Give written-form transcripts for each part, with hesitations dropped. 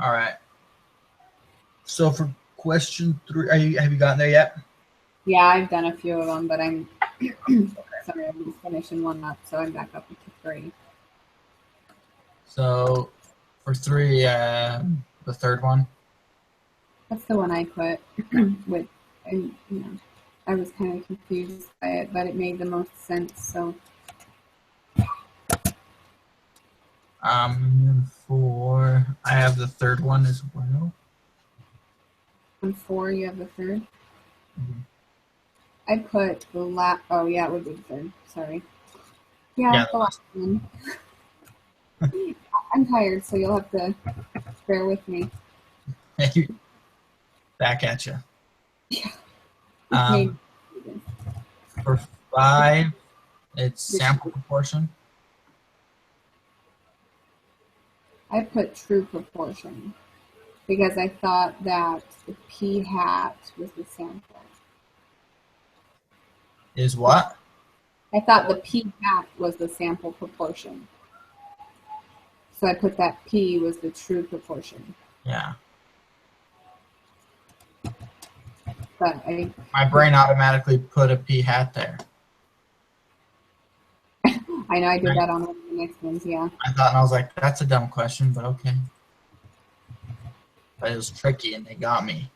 All right. So for question 3, have you gotten there yet? Yeah, I've done a few of them, but I'm sorry, I'm just finishing one up, so I'm back up to 3. So for 3, the third one. That's the one I put with, and I was kind of confused by it, but it made the most sense. So 4, I have the third one as well. on 4, you have the third. Mhm. I put the last. Oh yeah, it would be the third. Sorry. Yeah, the last one. I'm tired, so you'll have to bear with me. Back at you. Yeah. For 5, it's sample proportion. I put true proportion because I thought that the p hat was the sample. Is what? I thought the p hat was the sample proportion. So I put that p was the true proportion. Yeah. But my brain automatically put a p hat there. I know I did that on one of the next ones, yeah. I thought, and I was like, that's a dumb question, but okay. But it was tricky, and they got me.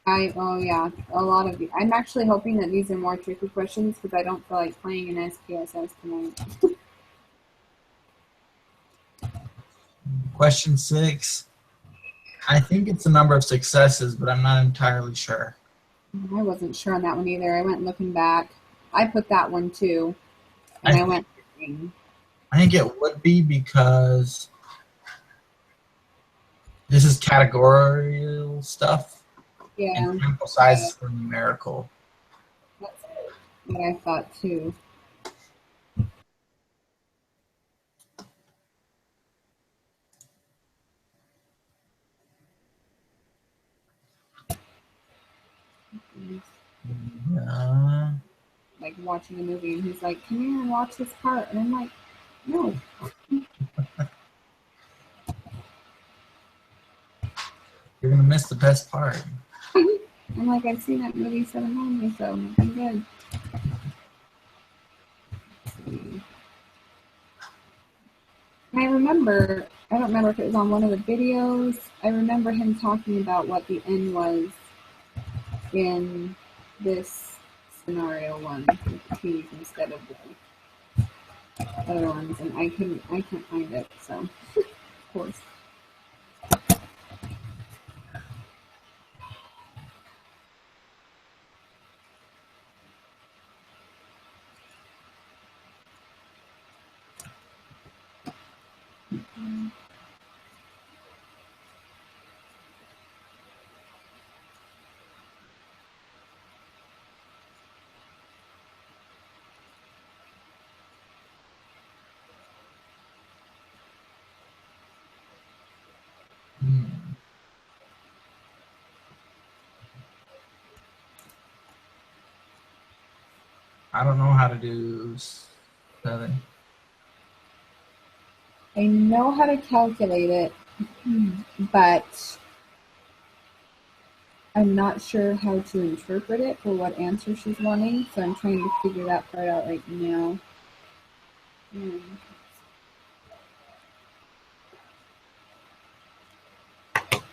Oh yeah, a lot of. I'm actually hoping that these are more tricky questions because I don't feel like playing an SPSS tonight. Question 6. I think it's the number of successes, but I'm not entirely sure. I wasn't sure on that one either. I went looking back. I put that one too, and I went. I think it would be because this is categorical stuff. Yeah. And sample sizes for numerical. That's what I thought too. Like watching a movie, and he's like, "Come here and watch this part," and I'm like, "No." You're gonna miss the best part. I'm like, I've seen that movie 7 times, so I'm good. And I remember, I don't remember if it was on one of the videos. I remember him talking about what the N was in this scenario one with the T's instead of the other ones, and I can't find it. So, of course. I don't know how to do 7. I know how to calculate it, but I'm not sure how to interpret it for what answer she's wanting, so I'm trying to figure that part out right now.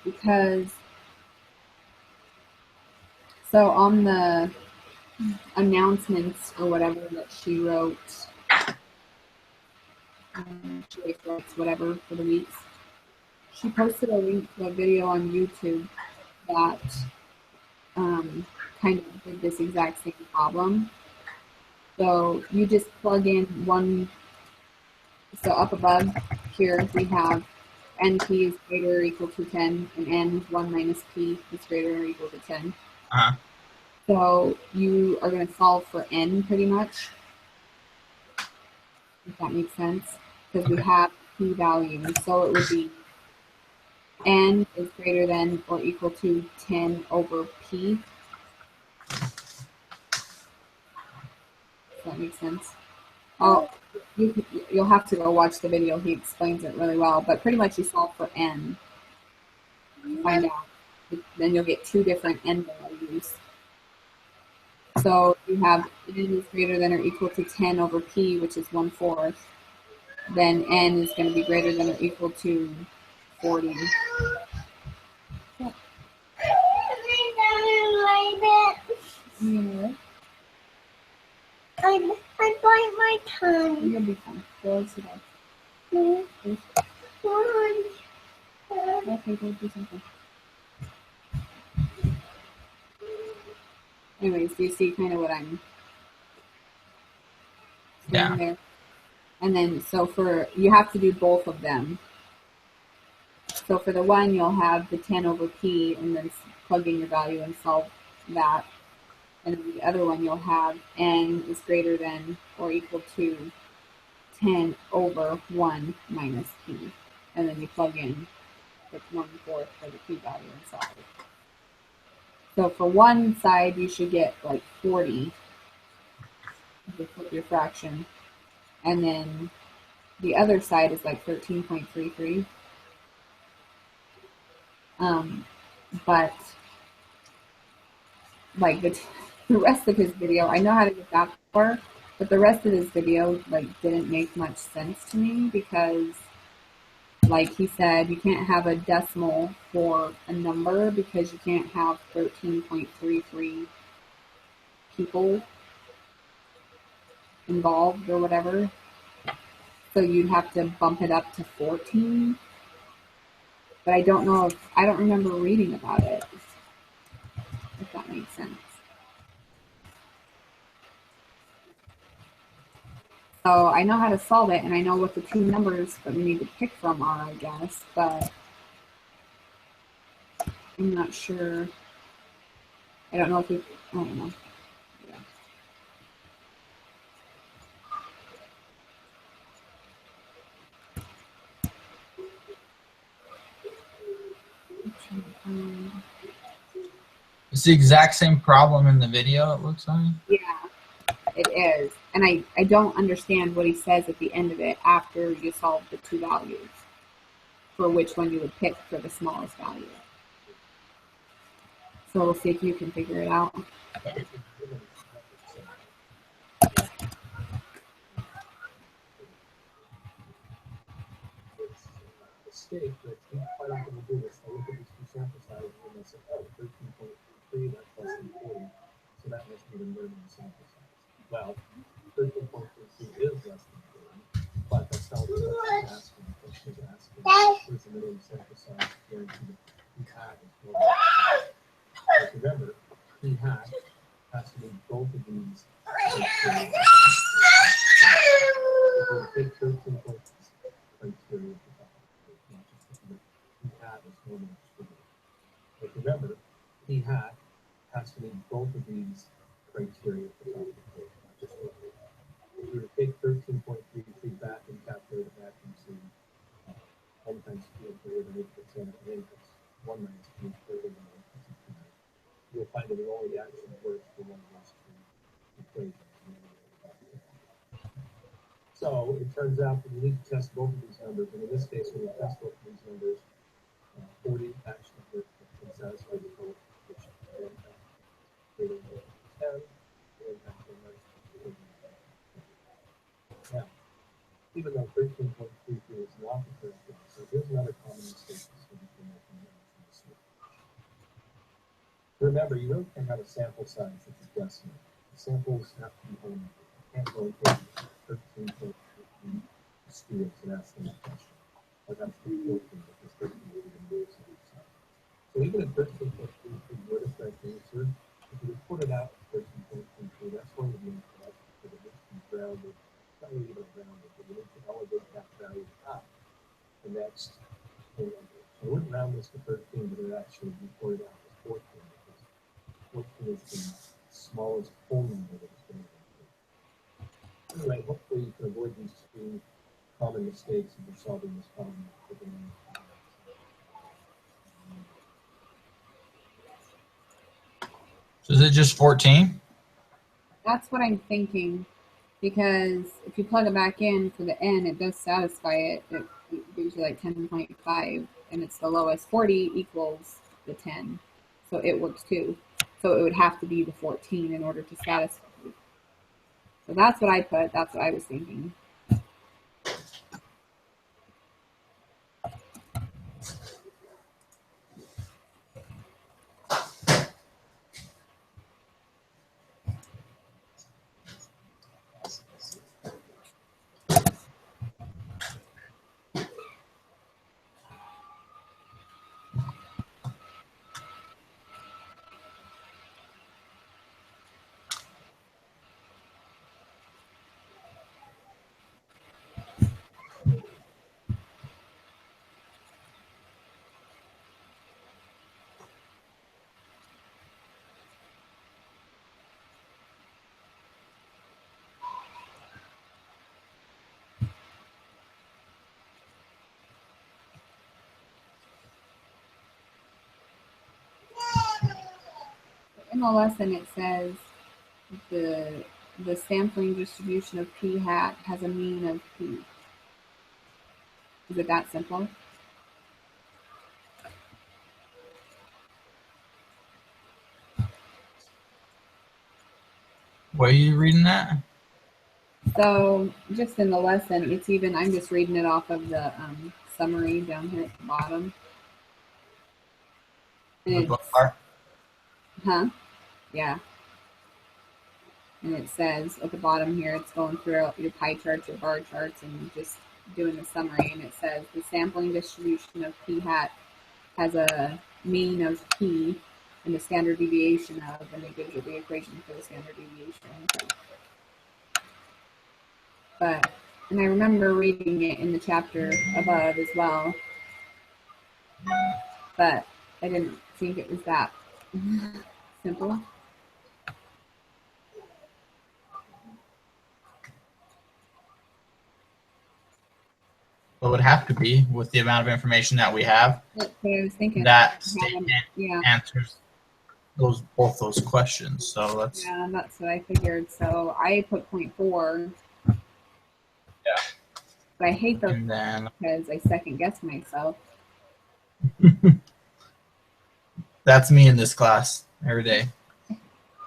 Because so on the announcements or whatever that she wrote, she writes whatever for the weeks, she posted a link to a video on YouTube that kind of did this exact same problem. So you just plug in one. So up above here we have NP is greater or equal to 10, and N 1 minus P is greater or equal to 10. So you are going to solve for N pretty much, if that makes sense, because we have P value. So it would be N is greater than or equal to 10 over P. Does that make sense? Oh, you'll have to go watch the video. He explains it really well. But pretty much you solve for N. find out. Then you'll get two different n values. So you have n is greater than or equal to 10 over p, which is 1/4. Then n is going to be greater than or equal to 40. I bite my tongue. You'll be fine. Go sit down. Okay, go do something. Anyways, do you see kind of what I'm saying Yeah. there? And then, so for, you have to do both of them. So for the one, you'll have the 10 over p and then plug in your value and solve that. And then the other one, you'll have n is greater than or equal to 10 over 1 minus p. And then you plug in the 1/4 for the p value and solve it. So for one side, you should get like 40 if you flip your fraction. And then the other side is like 13.33. But like the rest of his video, I know how to get that far, but the rest of his video like didn't make much sense to me because like he said, you can't have a decimal for a number because you can't have 13.33 people involved or whatever. So you'd have to bump it up to 14. But I don't know if, I don't remember reading about it, if that makes sense. So I know how to solve it, and I know what the two numbers that we need to pick from are, I guess, but I'm not sure. I don't know if we, I don't know. Yeah. It's the exact same problem in the video, it looks like. Yeah, it is. And I don't understand what he says at the end of it after you solve the two values for which one you would pick for the smallest value. So we'll see if you can figure it out. Mistake, but it's quite not going to do this. I look at these two sample sizes and I say, oh, 13.3, that's less than 40. So that must be the minimum sample size. Well, 13.33 is less than 40, but that's not what she's asking. What she's asking is the minimum sample size guaranteed that P hat is more than 40. But remember, P hat has to be both of these criteria. If we take 13.3 criteria, hat is normally distributed. But remember, P hat has to meet both of these criteria for top of the equation, not just one. If you were to take 13.33 back and calculate it back into 1 times P over the equals n of n plus 1 minus P over the you'll find that it only actually works for one of those two equations. So it turns out that we need to test both of these numbers, and in this case, when we test both of these numbers, 40 actually works to satisfy the total equation. And 10, now, even though 13.33 is not the correct answer, here's another common mistake that students will make in this. Remember, you really can't have a sample size that's a decimal. The samples have to be whole numbers. You can't go and take 13.33 students and ask them a question. Or that's the 14 because 13 is even more sample size. So even if 13.33 were the correct answer, if you report it out as 13.33, that's going to be incorrect because it needs to be grounded, not really even grounded, but you need to elevate that value up the next whole number. So I wouldn't round this to 13, but it actually reported out as 14 because 14 is the smallest whole number that is going to be. Anyway, hopefully you can avoid these two common mistakes if you're solving this problem. So is it just 14? That's what I'm thinking, because if you plug it back in for the n, it does satisfy it. It gives you like 10.5, and it's the lowest, 40 equals the 10. So it works too. So it would have to be the 14 in order to satisfy. So that's what I put. That's what I was thinking. In the lesson, it says the sampling distribution of p hat has a mean of p. Is it that simple? Where are you reading that? So just in the lesson, it's even, I'm just reading it off of the summary down here at the bottom. And The book it's, part? huh? Yeah. And it says at the bottom here, it's going through your pie charts, your bar charts, and just doing the summary. And it says the sampling distribution of p hat has a mean of p and a standard deviation of, and it gives you the equation for the standard deviation. But, and I remember reading it in the chapter above as well, but I didn't think it was that simple. Well, it would have to be with the amount of information that we have. That's what I was thinking. That statement Yeah, answers both those questions. So let's. yeah, that's what I figured. So I put 0.4. Yeah. But I hate those And then because I second guess myself. that's me in this class every day.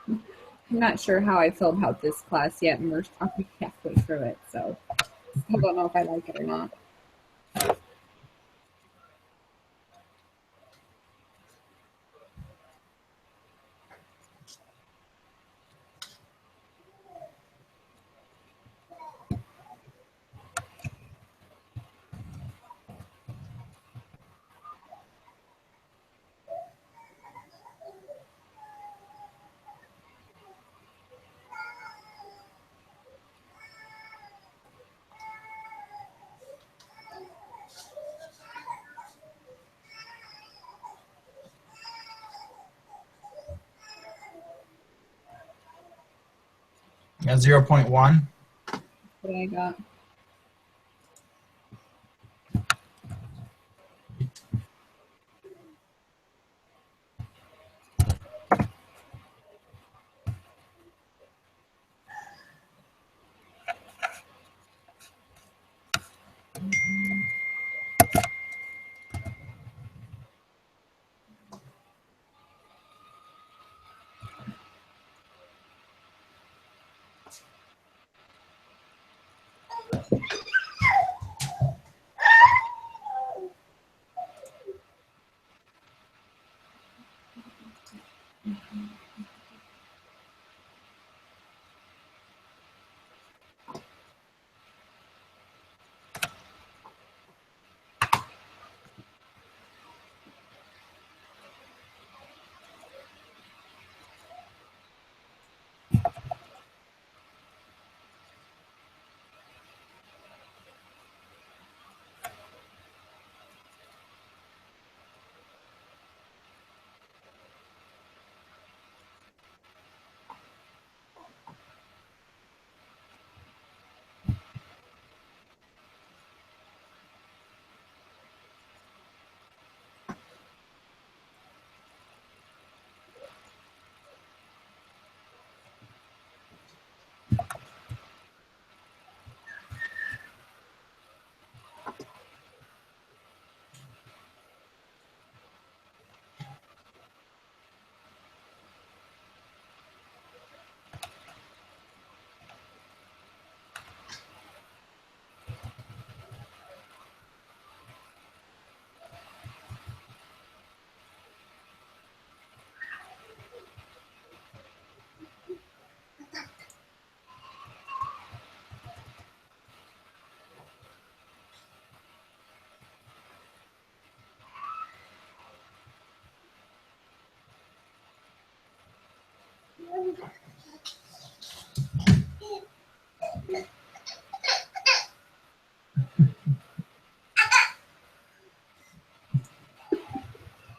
I'm not sure how I feel about this class yet, and we're probably halfway through it, so I don't know if I like it or not. Yeah, 0.1. What I got.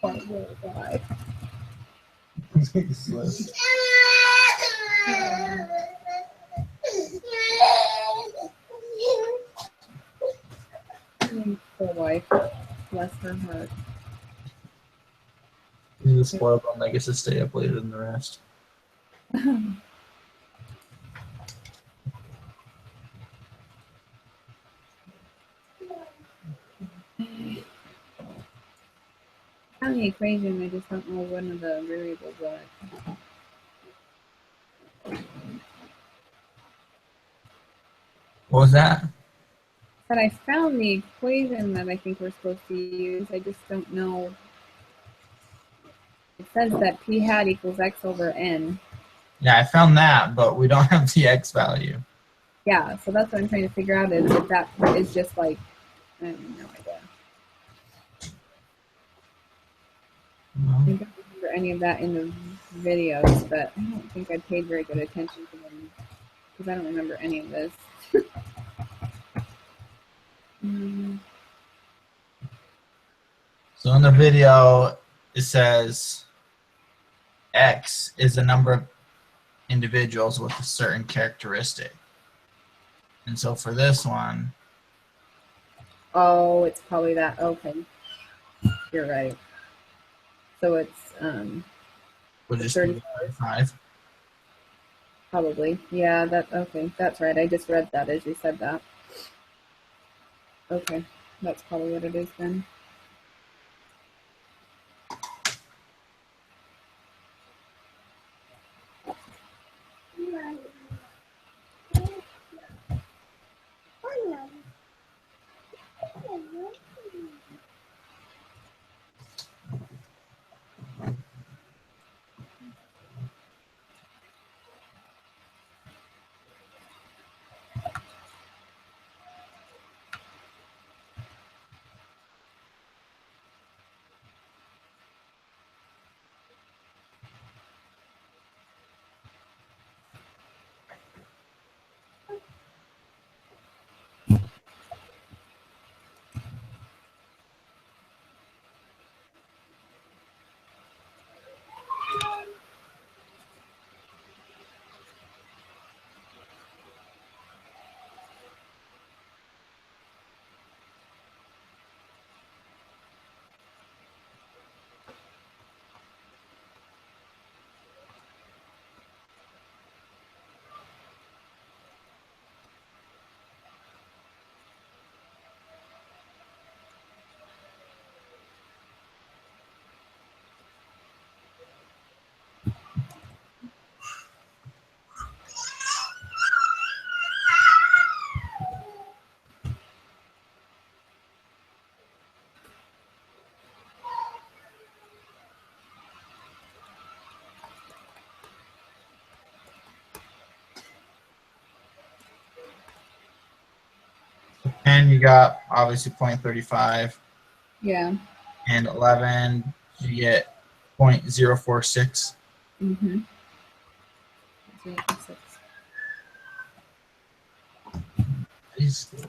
Poor little guy. Slip. Poor wife. Bless her heart. He's a spoiled one that gets to stay up later than the rest. On the equation, I just don't know one of the variables what. What was that? But I found the equation that I think we're supposed to use. I just don't know. It says that p hat equals x over n. Yeah, I found that, but we don't have the x value. Yeah, so that's what I'm trying to figure out is if that is just like, I have no idea. I don't remember any of that in the videos, but I don't think I paid very good attention to them because I don't remember any of this. So in the video, it says x is the number of individuals with a certain characteristic. And so for this one, Oh, it's probably that. Okay, you're right. So it's we'll just 30. do 35. Probably. Yeah, that okay. That's right. I just read that as you said that. Okay. That's probably what it is then. And you got obviously 0.35 Yeah. and 11, you get 0.046. Mm-hmm. Score.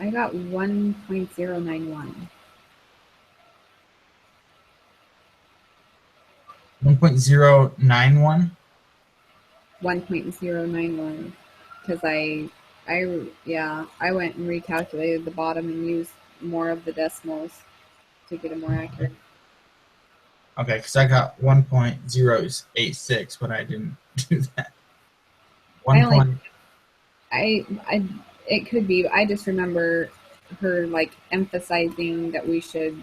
I got 1.091. 1.091. 1.091. Because I went and recalculated the bottom and used more of the decimals to get it more accurate. Okay, because I got 1.086, but I didn't do that. It could be. I just remember her like emphasizing that we should,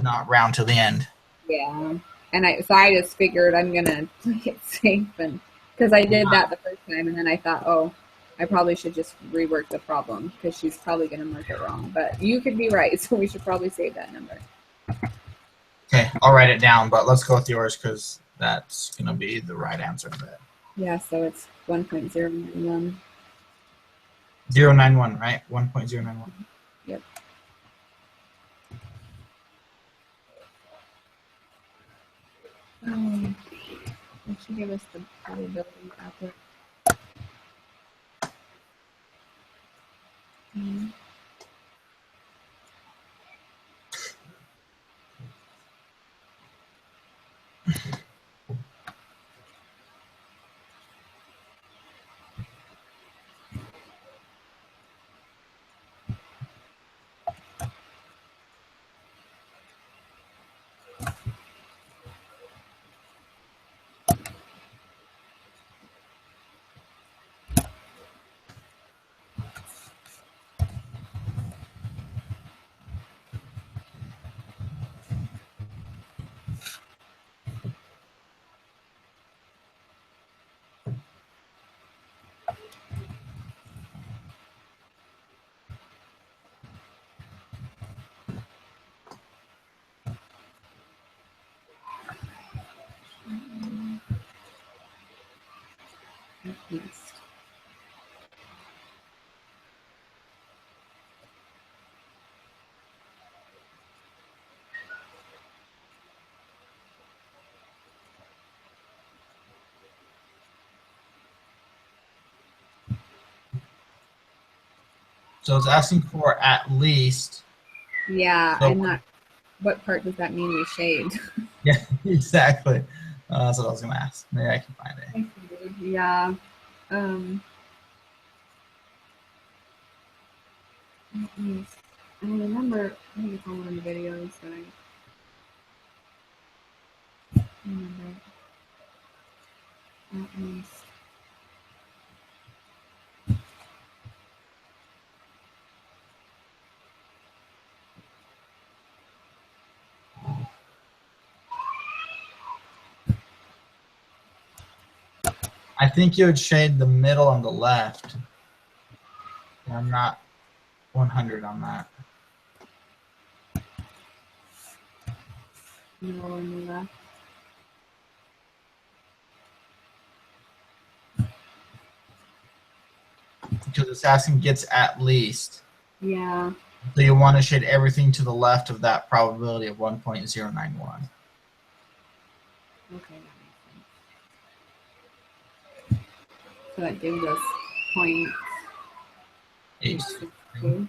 not round to the end. yeah. And I just figured I'm gonna play it safe, and because I did that the first time, and then I thought, oh, I probably should just rework the problem because she's probably gonna mark it wrong. But you could be right, so we should probably save that number. Okay, I'll write it down, but let's go with yours because that's gonna be the right answer to that. Yeah, so it's 1.091. 091, right? 1.091. Yep. It should give us the probability output. Yes. So it's asking for at least. Yeah, So- I'm not. What part does that mean we shaved? Yeah, exactly. That's what I was gonna ask. Maybe I can find it. Yeah. Yes. I remember. I think it's on one of the videos that I remember. At least. I think you would shade the middle on the left. I'm not 100 on that. No, on the left. Because it's asking gets at least. Yeah. So you want to shade everything to the left of that probability of 1.091. Okay, that makes sense. So that gives us point. H. Oh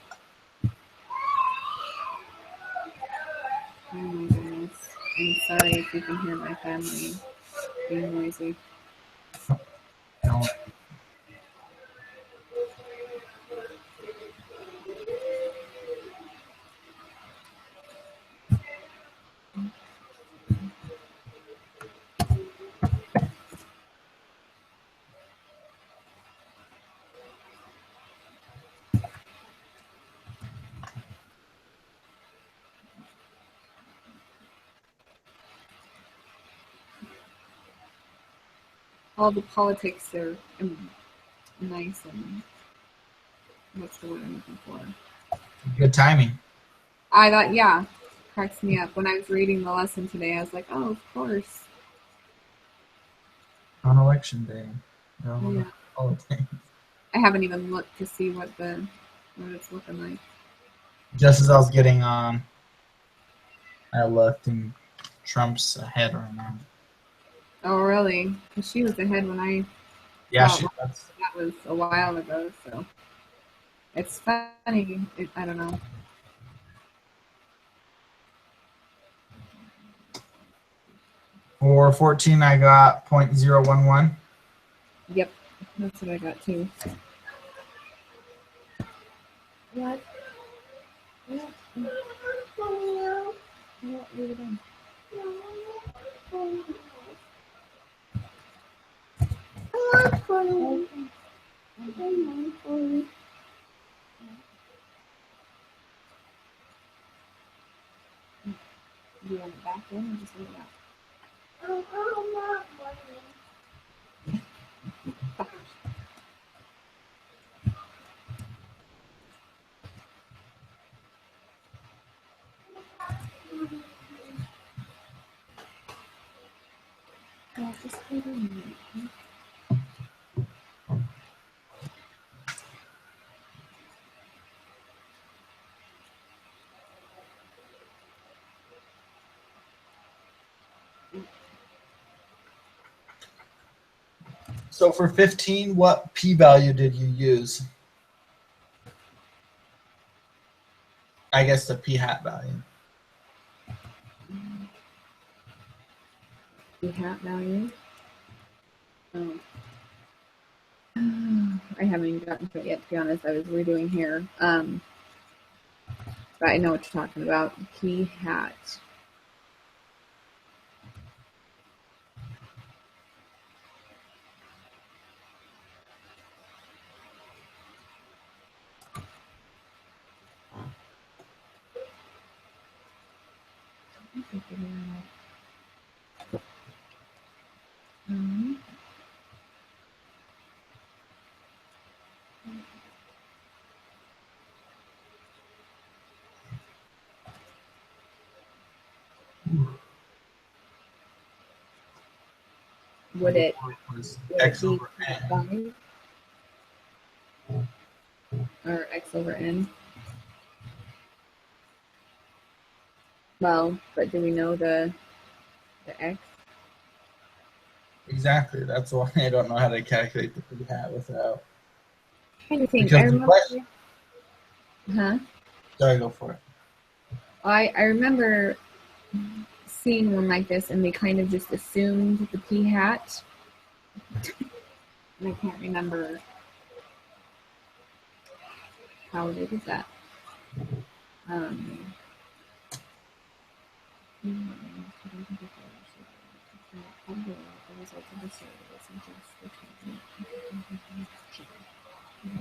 my goodness. I'm sorry if you can hear my family being noisy. No. All the politics are nice and what's the word I'm looking for? Good timing. I thought, yeah, cracks me up. When I was reading the lesson today, I was like, oh, of course. On election day. No, Yeah. politics. I haven't even looked to see what it's looking like. Just as I was getting on, I looked and Trump's ahead right now. Oh, really? Because she was ahead when Yeah, Oh, that's that was a while ago. So It's funny. I don't know. For 14, I got 0.011. Yep, that's what I got too. What? What? What? Leave it in. Do you want it back in or just leave it out? Yeah, just leave it in. So for 15, what p-value did you use? I guess the p-hat value. The hat value. Oh. I haven't even gotten to it yet, to be honest. I was redoing hair. But I know what you're talking about. Key hat. Would it Was would X it be over N. 5 or X over N? Well, but do we know the X? Exactly. That's why I don't know how to calculate the p-hat without. I'm trying to think. Because I the remember. question. Huh? Sorry, go for it. I remember seeing one like this, and they kind of just assumed the P hat. And I can't remember how they did that.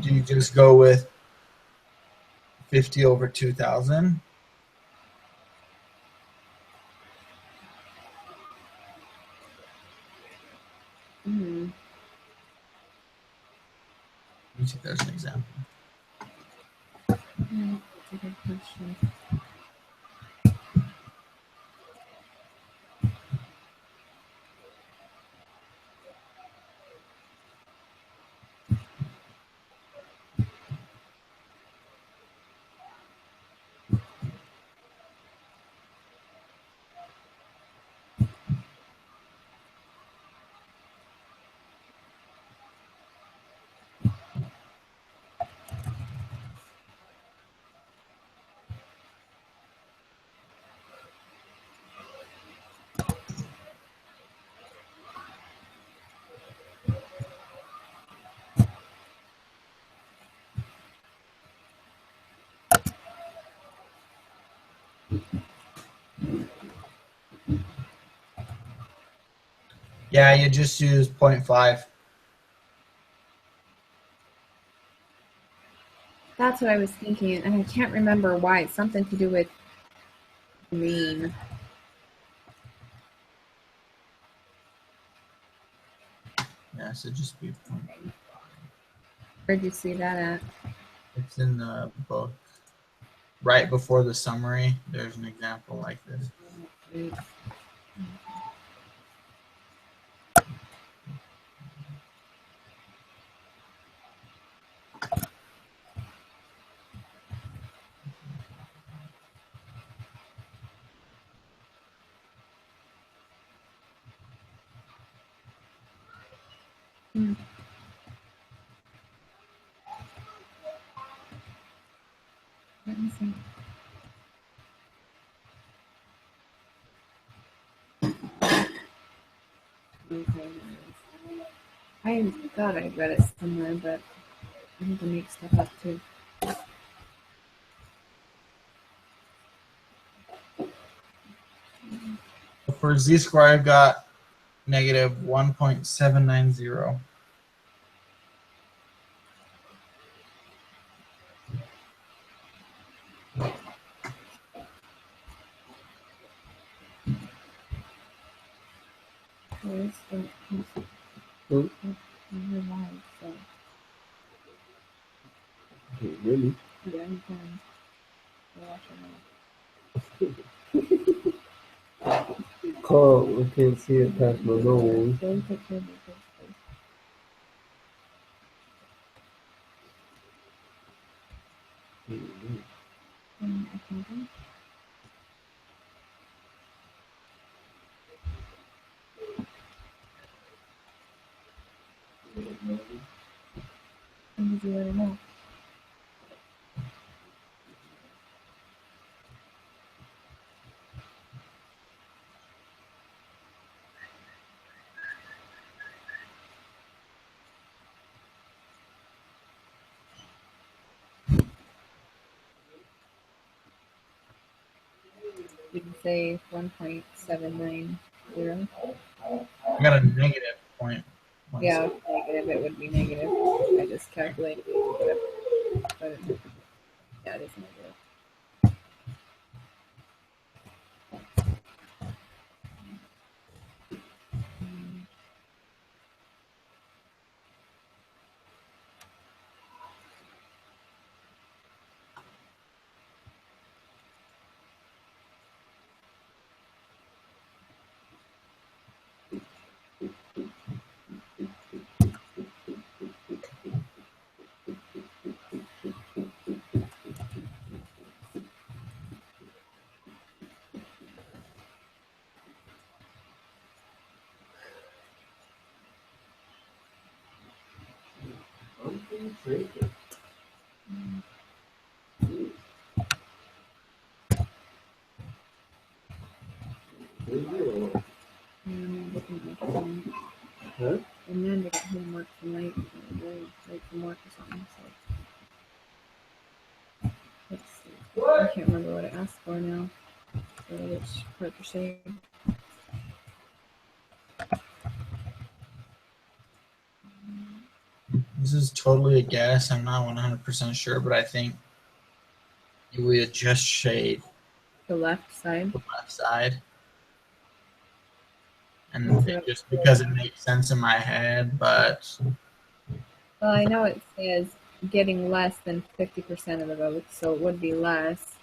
Do you just go with 50 over 2,000? Hmm. Let me see if there's an example. Yeah, that's a good question. Yeah, you just use 0.5. That's what I was thinking, and I can't remember why. It's something to do with green. Yeah, so just be 0.5. Where'd you see that at? It's in the book. Right before the summary, there's an example like this. Okay, there it is. I thought I read it somewhere, but I think I make stuff up too. For z squared, I've got negative 1.790. Where's the Hmm? live? So Really? yeah, you can watch Can't, I can't see it past my nose. Go picture of the first place. Accounting. And did you let her know? Did you say 1.790? I got a negative point. Yeah, negative. It would be negative. I just calculated it. But yeah, it is negative. And I'm looking at my phone. Huh? And then they got homework tonight. And they write some work or something. So let's see. I can't remember what I asked for now. For which part to shade. This is totally a guess. I'm not 100% sure, but I think you would just shade The left side. the left side. And just because it makes sense in my head, but Well, I know it says getting less than 50% of the votes, so it would be less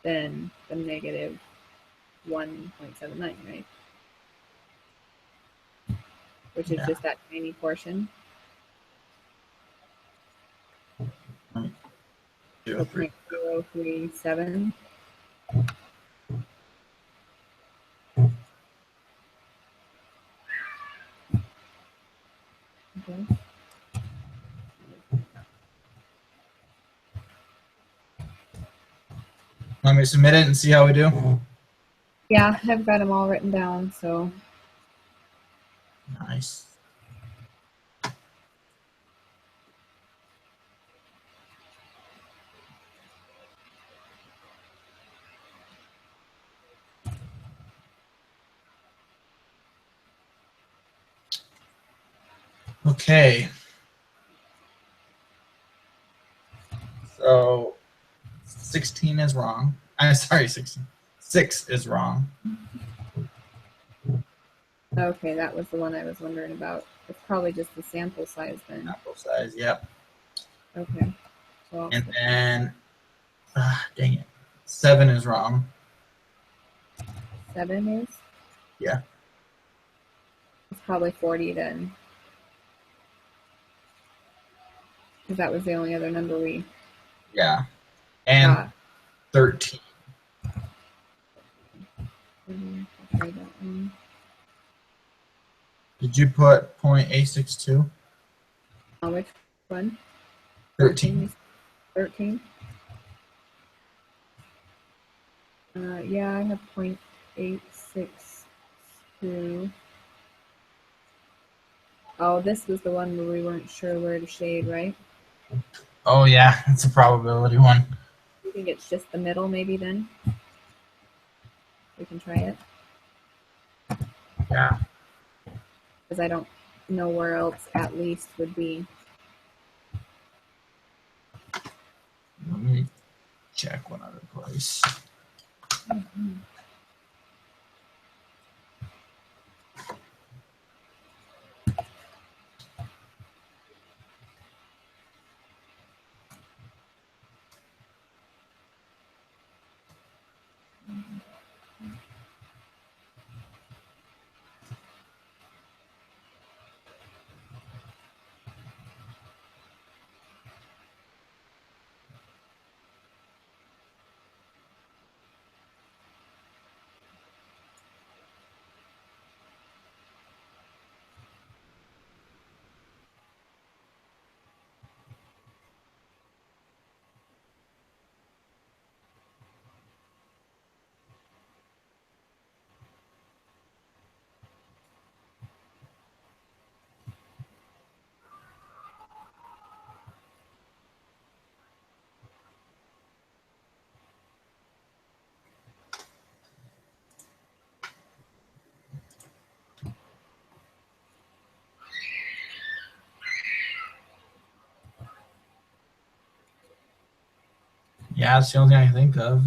than the negative 1.79, right? Which is yeah. just that tiny portion. Zero So three. 0.037. Okay. Let me submit it and see how we do. Yeah, I've got them all written down, so Nice. Okay. So 16 is wrong. I'm sorry, 16. 6 is wrong. okay, that was the one I was wondering about. It's probably just the sample size then. Sample size, yep. Okay. So I'll And then, dang it, 7 is wrong. 7 is? Yeah. It's probably 40 then. Because that was the only other number we Yeah. And got. 13. I'll try that one. Did you put .862? Which one? 13. 13? Yeah, I have .862. Oh, this was the one where we weren't sure where to shade, right? Oh yeah, it's a probability one. You think it's just the middle, maybe then? We can try it. Yeah. Because I don't know where else at least would be. Let me check one other place. Yeah, it's the only thing I can think of.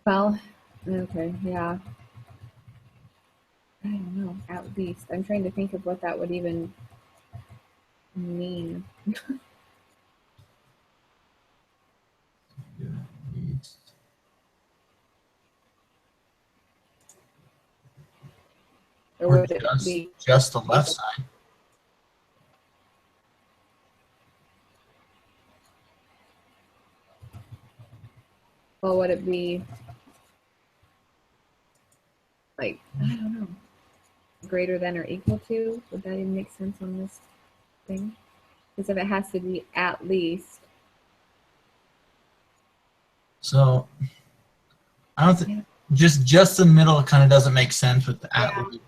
Well, okay, yeah. I don't know, at least. I'm trying to think of what that would even mean. Or Or would it be just the left side. well, would it be like, I don't know, greater than or equal to? Would that even make sense on this thing? Because if it has to be at least, So I don't think just the middle kind of doesn't make sense with the at Yeah. least.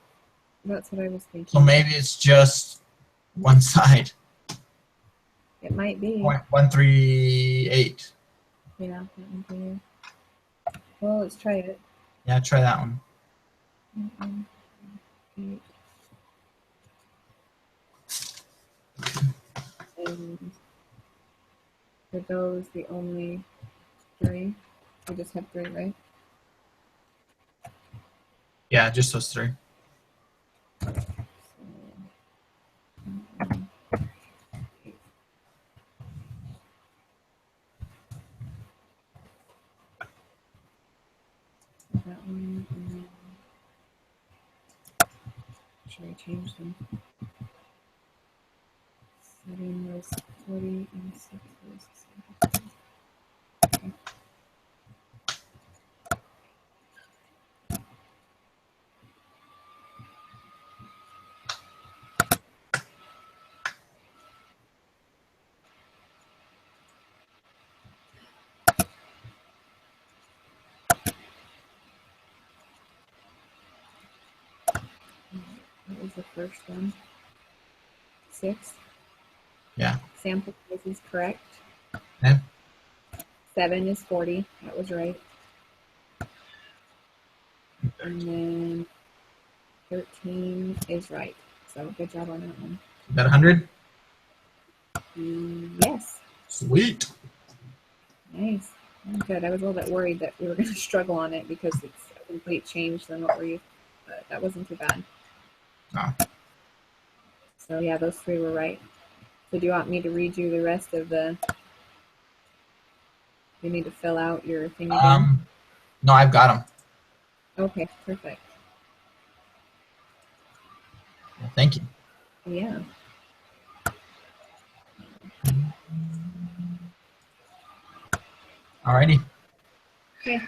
that's what I was thinking. So maybe it's just one side. It might be. 0.138. Yeah, that would be. Well, let's try it. Yeah, try that one. And are those the only three? We just have three, right? Yeah, just those three. So, that one, and then should I change them? 7 was 40 and 6 was 60. Okay. That was the first one. 6. Yeah. Sample size is correct. Okay. 7 is 40. That was right. And then 13 is right. So good job on that one. About 100? Yes. Sweet. Nice. Good. I was a little bit worried that we were going to struggle on it because it's a complete change than what we're used to, but that wasn't too bad. Oh. So yeah, those 3 were right. So do you want me to read you the rest of the? You need to fill out your thing again. No, I've got them. Okay, perfect. Well, thank you. Yeah. Alrighty. Okay.